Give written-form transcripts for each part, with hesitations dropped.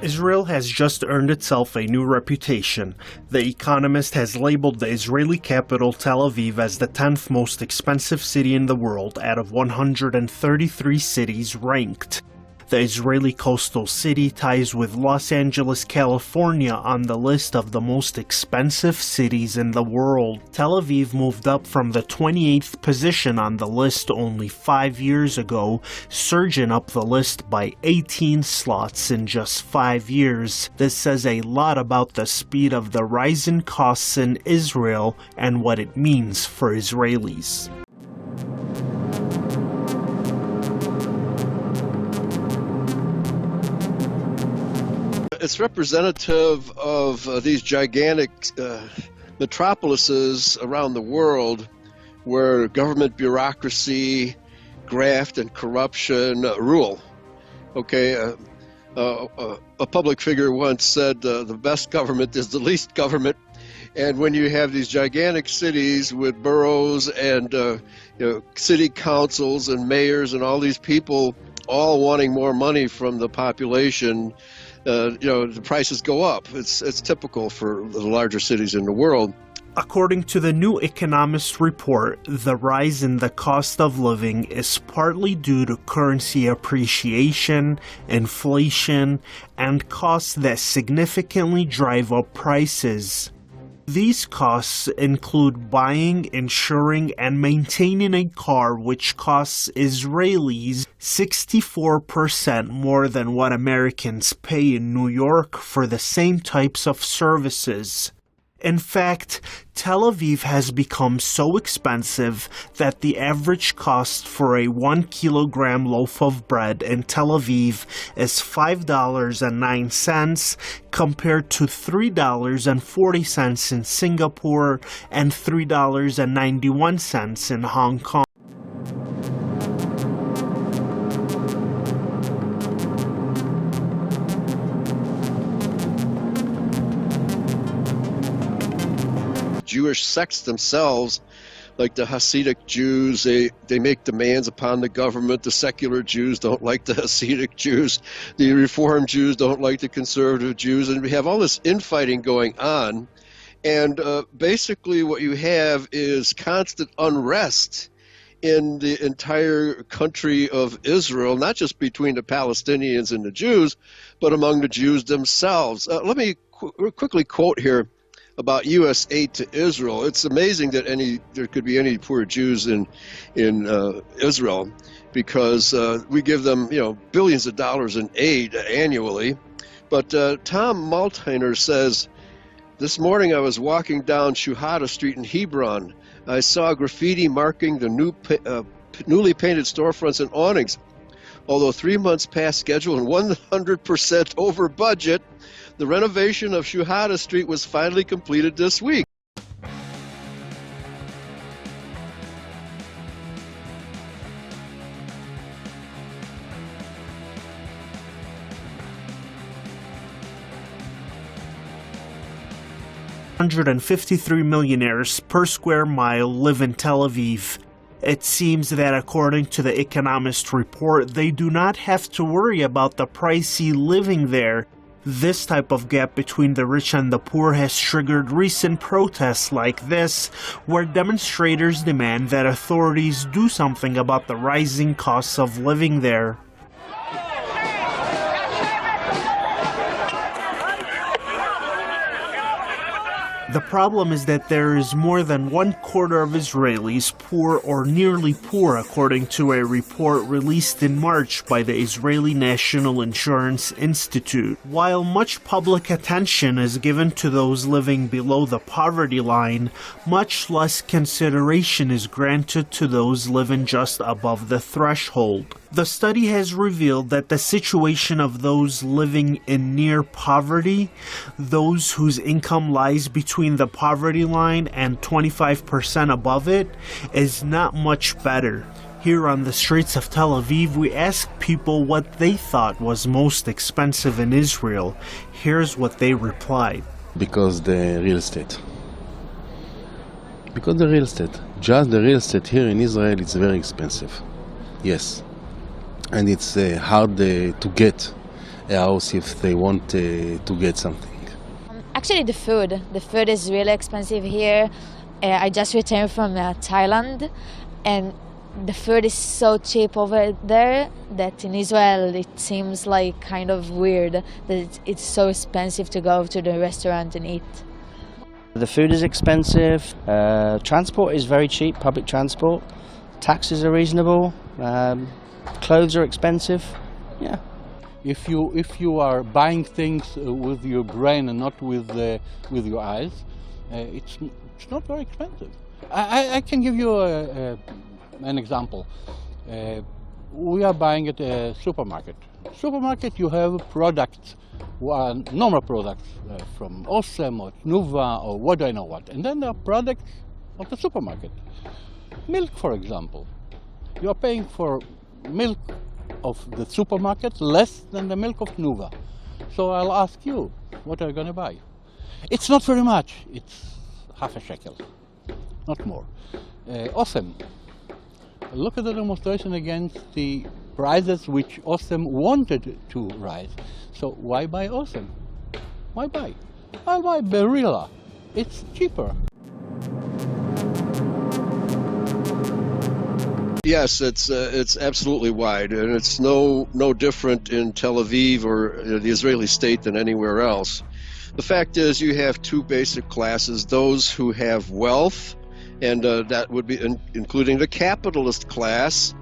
Israel has just earned itself a new reputation. The Economist has labeled the Israeli capital Tel Aviv as the 10th most expensive city in the world out of 133 cities ranked. The Israeli coastal city ties with Los Angeles, California on the list of the most expensive cities in the world. Tel Aviv moved up from the 28th position on the list only 5 years ago, surging up the list by 18 slots in just 5 years. This says a lot about the speed of the rising costs in Israel and what it means for Israelis. It's representative of these gigantic metropolises around the world where government bureaucracy, graft, and corruption rule. Okay, a public figure once said the best government is the least government. And when you have these gigantic cities with boroughs and city councils and mayors and all these people all wanting more money from the population, the prices go up. It's typical for the larger cities in the world. According to the New Economist report, the rise in the cost of living is partly due to currency appreciation, inflation, and costs that significantly drive up prices. These costs include buying, insuring, and maintaining a car, which costs Israelis 64% more than what Americans pay in New York for the same types of services. In fact, Tel Aviv has become so expensive that the average cost for a 1 kilogram loaf of bread in Tel Aviv is $5.09 compared to $3.40 in Singapore and $3.91 in Hong Kong. Jewish sects themselves, like the Hasidic Jews, they make demands upon the government. The secular Jews don't like the Hasidic Jews. The Reformed Jews don't like the conservative Jews. And we have all this infighting going on. And basically what you have is constant unrest in the entire country of Israel, not just between the Palestinians and the Jews, but among the Jews themselves. Let me quickly quote here about U.S. aid to Israel. It's amazing that there could be any poor Jews in Israel, because we give them billions of dollars in aid annually. But Tom Maltiner says, "This morning I was walking down Shuhada Street in Hebron. I saw graffiti marking the newly painted storefronts and awnings. Although 3 months past schedule and 100% over budget, the renovation of Shuhada Street was finally completed this week." $153 millionaires per square mile live in Tel Aviv. It seems that according to the Economist report, they do not have to worry about the pricey living there. This type of gap between the rich and the poor has triggered recent protests like this, where demonstrators demand that authorities do something about the rising costs of living there. The problem is that there is more than 1/4 of Israelis poor or nearly poor, according to a report released in March by the Israeli National Insurance Institute. While much public attention is given to those living below the poverty line, much less consideration is granted to those living just above the threshold. The study has revealed that the situation of those living in near poverty, those whose income lies between the poverty line and 25% above it, is not much better. Here on the streets of Tel Aviv, we asked people what they thought was most expensive in Israel. Here's what they replied. Because the real estate. Because the real estate. Just the real estate here in Israel, it's very expensive. Yes. And it's hard to get a house if they want to get something. Actually, the food is really expensive here. I just returned from Thailand, and the food is so cheap over there that in Israel it seems like kind of weird that it's so expensive to go to the restaurant and eat. The food is expensive, transport is very cheap, public transport, taxes are reasonable, clothes are expensive, yeah. If you are buying things with your brain and not with your eyes, it's not very expensive. I can give you an example. We are buying at a supermarket. Supermarket, you have products, normal products from Osem or Tnuva or what I know what, and then there are products of the supermarket. Milk, for example. You are paying for milk of the supermarket less than the milk of Tnuva. So I'll ask you, what are you going to buy? It's not very much. It's half a shekel, not more. Osem. Look at the demonstration against the prices which Osem wanted to rise. So why buy Osem? Why buy? I'll buy Barilla. It's cheaper. Yes, it's absolutely wide, and it's no different in Tel Aviv or the Israeli state than anywhere else. The fact is, you have two basic classes: those who have wealth, and that would be including the capitalist class,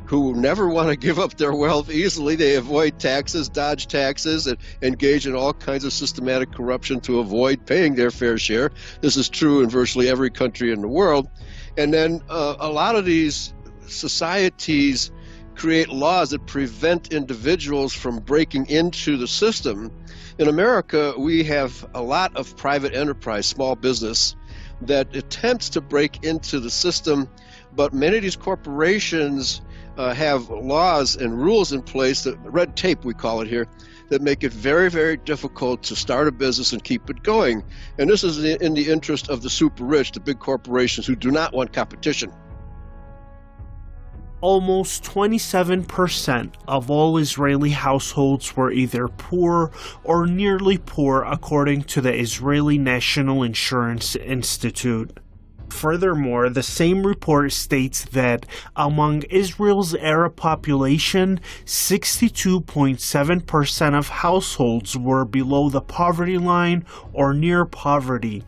who never want to give up their wealth easily. They avoid taxes, dodge taxes, and engage in all kinds of systematic corruption to avoid paying their fair share. This is true in virtually every country in the world. And then a lot of these societies create laws that prevent individuals from breaking into the system. In America, we have a lot of private enterprise, small business, that attempts to break into the system, but many of these corporations have laws and rules in place, that red tape we call it here, that make it very, very difficult to start a business and keep it going. And this is in the interest of the super rich, the big corporations who do not want competition. Almost 27% of all Israeli households were either poor or nearly poor, according to the Israeli National Insurance Institute. Furthermore, the same report states that among Israel's Arab population, 62.7% of households were below the poverty line or near poverty.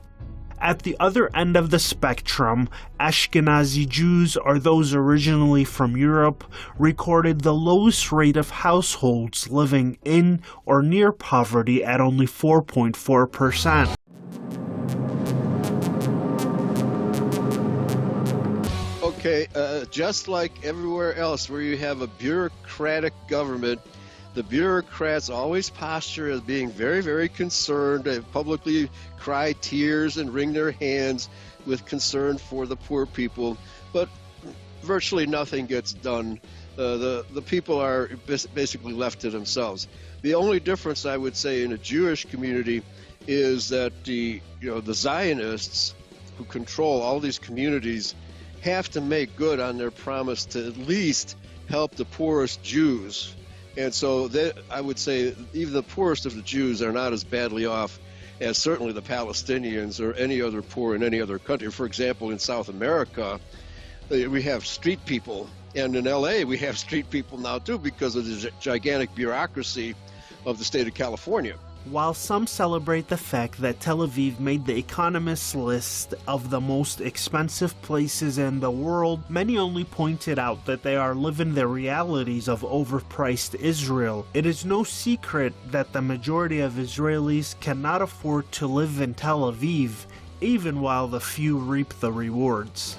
At the other end of the spectrum, Ashkenazi Jews, or those originally from Europe, recorded the lowest rate of households living in or near poverty at only 4.4%. Okay, just like everywhere else where you have a bureaucratic government, the bureaucrats always posture as being very, very concerned. They publicly cry tears and wring their hands with concern for the poor people, but virtually nothing gets done. The people are basically left to themselves. The only difference, I would say, in a Jewish community is that the Zionists who control all these communities have to make good on their promise to at least help the poorest Jews. And so I would say even the poorest of the Jews are not as badly off as certainly the Palestinians or any other poor in any other country. For example, in South America, we have street people. And in LA, we have street people now too because of the gigantic bureaucracy of the state of California. While some celebrate the fact that Tel Aviv made the Economist's list of the most expensive places in the world, many only pointed out that they are living the realities of overpriced Israel. It is no secret that the majority of Israelis cannot afford to live in Tel Aviv, even while the few reap the rewards.